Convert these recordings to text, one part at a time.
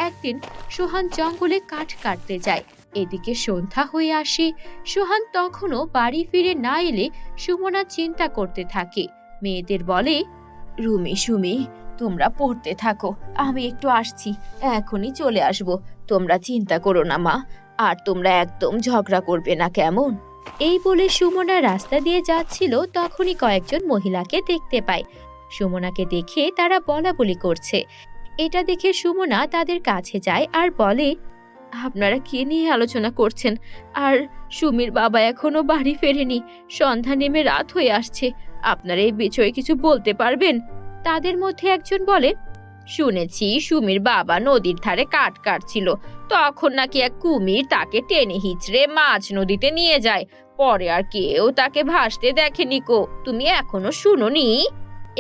একদিন সোহান জঙ্গলে কাঠ কাটতে যায়। এদিকে সন্ধ্যা হয়ে আসে। সোহান তখনও বাড়ি ফিরে না এলে সুমনা চিন্তা করতে থাকে। মেয়েদের বলে, রুমি সুমি, তোমরা পড়তে থাকো, আমি একটু আসছি, এখনই চলে আসব। তোমরা চিন্তা করো না মা, আর তোমরা একদম ঝগড়া করবে না, কেমন? এই বলে সুমনা রাস্তা দিয়ে যাচ্ছিল, তখনই কয়েকজন মহিলাকে দেখতে পায়। সুমনাকে দেখে তারা বলাবলি করছে। এটা দেখে সুমনা তাদের কাছে যায় আর বলে, আপনারা কি নিয়ে আলোচনা করছেন? আর সুমির বাবা এখনো বাড়ি ফেরেনি, সন্ধ্যা নেমে রাত হয়ে আসছে, আপনারা এই বিষয়ে কিছু বলতে পারবেন? তাদের মধ্যে একজন বলে, শুনেছি সুমির বাবা নদীর ধারে কাঠ কাটছিল, তখন নাকি এক কুমির তাকে টেনে হিচড়ে মাঝ নদীতে নিয়ে যায়, পরে আর কেউ তাকে ভাসতে দেখেনি। কো তুমি এখনো শুনোনি?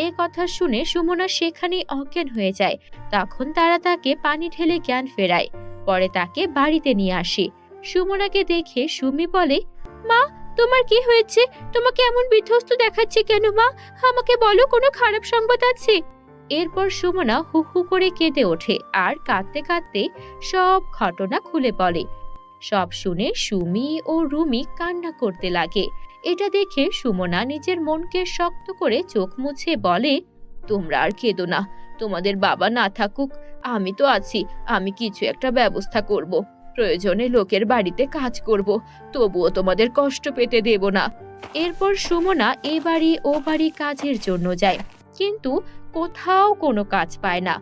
এ কথা শুনে সুমনা সেখানেই অজ্ঞান হয়ে যায়। তখন তারা তাকে পানি ঢেলে জ্ঞান ফেরায়। পরে তাকে বাড়িতে নিয়ে আসে। সুমনাকে দেখে সুমি বলে, মা, তোমার কি হয়েছে? তোমাকে এমন বিধ্বস্ত দেখাচ্ছে কেন মা? আমাকে বলো, কোনো খারাপ সংবাদ আছে? এরপর সুমনা হু হু করে কেঁদে ওঠে আর কাঁদতে কাঁদতে সব ঘটনা খুলে বলে। সব শুনে সুমি ও রুমি কান্না করতে লাগে। এটা দেখে সুমনা নিজের মনকে শক্ত করে চোখ মুছে বলে, তোমরা আর কেঁদো না, তোমাদের বাবা না থাকুক আমি তো আছি, আমি কিছু একটা ব্যবস্থা করব। প্রয়োজনে লোকের বাড়িতে কাজ করব, তবুও তোমাদের কষ্ট পেতে দেব না। এরপর সুমনা এ বাড়ি ও বাড়ি কাজের জন্য যায়, কিন্তু কোথাও কোনো কাজ পায় না।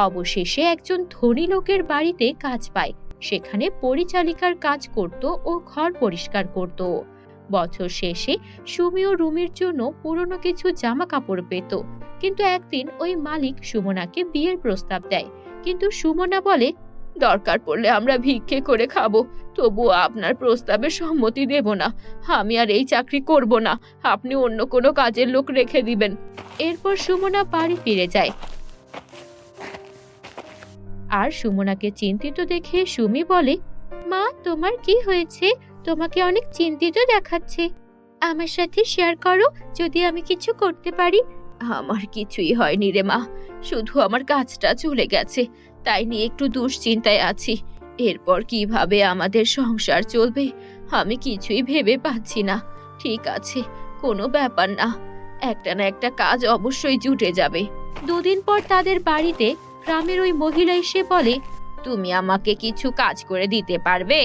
অবশেষে একজন ধনী লোকের বাড়িতে কাজ পায়। সেখানে পরিচালিকার কাজ করত ও ঘর পরিষ্কার করত। বছর শেষে সুমি ও রুমির জন্য পুরনো কিছু জামা কাপড় পেত। কিন্তু একদিন ওই মালিক সুমনাকে বিয়ের প্রস্তাব দেয়, কিন্তু সুমনা বলে, দরকার পড়লে আমরা ভিক্ষে করে খাবো, তবুও আপনার প্রস্তাবে সম্মতি দেব না। আমি আর এই চাকরি করব না, আপনি অন্য কোনো কাজের লোক রেখে দিবেন। এরপর সুমনা বাড়ি ফিরে যায়। আর সুমনাকে চিন্তিত দেখে সুমি বলে, মা, তোমার কি হয়েছে? তোমাকে অনেক চিন্তিত দেখাচ্ছে। আমার সাথে শেয়ার করো, যদি আমি কিছু করতে পারি। আমার কিছুই হয়নি রে মা, শুধু আমার কাজটা চলে গেছে, তাই নিয়ে একটু দুশ্চিন্তায় আছি। এরপর কিভাবে আমাদের সংসার চলবে আমি কিছুই ভেবে পাচ্ছি না। ঠিক আছে, কোনো ব্যাপার না, একটা না একটা কাজ অবশ্যই জুটে যাবে। দুদিন পর তাদের বাড়িতে গ্রামের ওই মহিলা এসে বলে, তুমি আমাকে কিছু কাজ করে দিতে পারবে?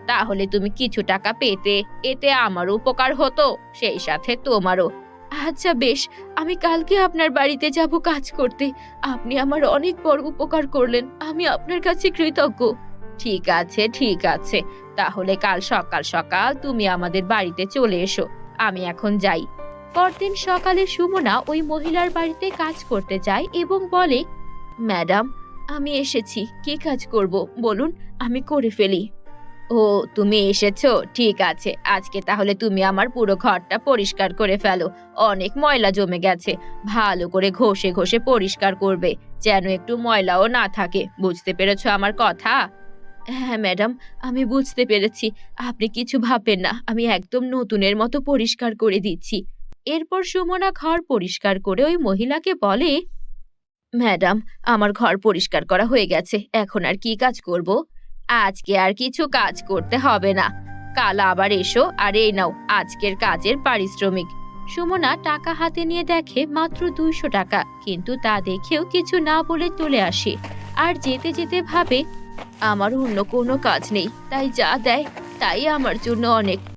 তাহলে তুমি কিছু টাকা পেতে, এতে আমারও উপকার হতো, সেই সাথে তোমারও। আচ্ছা বেশ, আমি কালকে আপনার বাড়িতে যাব কাজ করতে। আপনি আমার অনেক বড় উপকার করলেন, আমি আপনার কাছে কৃতজ্ঞ। ঠিক আছে ঠিক আছে, তাহলে কাল সকাল সকাল তুমি আমাদের বাড়িতে চলে এসো, আমি এখন যাই। পরদিন সকালে সুমনা ওই মহিলার বাড়িতে কাজ করতে যায় এবং বলে, ম্যাডাম, আমি এসেছি, কি কাজ করব বলুন, আমি করে ফেলি। ও, তুমি এসেছো, ঠিক আছে, আজকে তাহলে তুমি আমার পুরো ঘরটা পরিষ্কার করে ফেলো। অনেক ময়লা জমে গেছে, ভালো করে ঘষে ঘষে পরিষ্কার করবে, যেন একটু ময়লাও না থাকে। বুঝতে পেরেছো আমার কথা? হ্যাঁ ম্যাডাম, আমি বুঝতে পেরেছি, আপনি কিছু ভাববেন না, আমি একদম নতুনের মতো পরিষ্কার করে দিচ্ছি। এরপর সুমনা ঘর পরিষ্কার করে ওই মহিলাকে বলে, ম্যাডাম, আমার ঘর পরিষ্কার করা হয়ে গেছে, এখন আর কি কাজ করব? আজকে আর কিছু কাজ করতে হবে না, কাল আবার এসো, আর এই নাও আজকের কাজের পারিশ্রমিক। সুমনা টাকা হাতে নিয়ে দেখে মাত্র 200 টাকা, কিন্তু তা দেখেও কিছু না বলে চলে আসে। আর যেতে যেতে ভাবে, আমার অন্য কোনো কাজ নেই, তাই যা দেয় তাই আমার জন্য অনেক।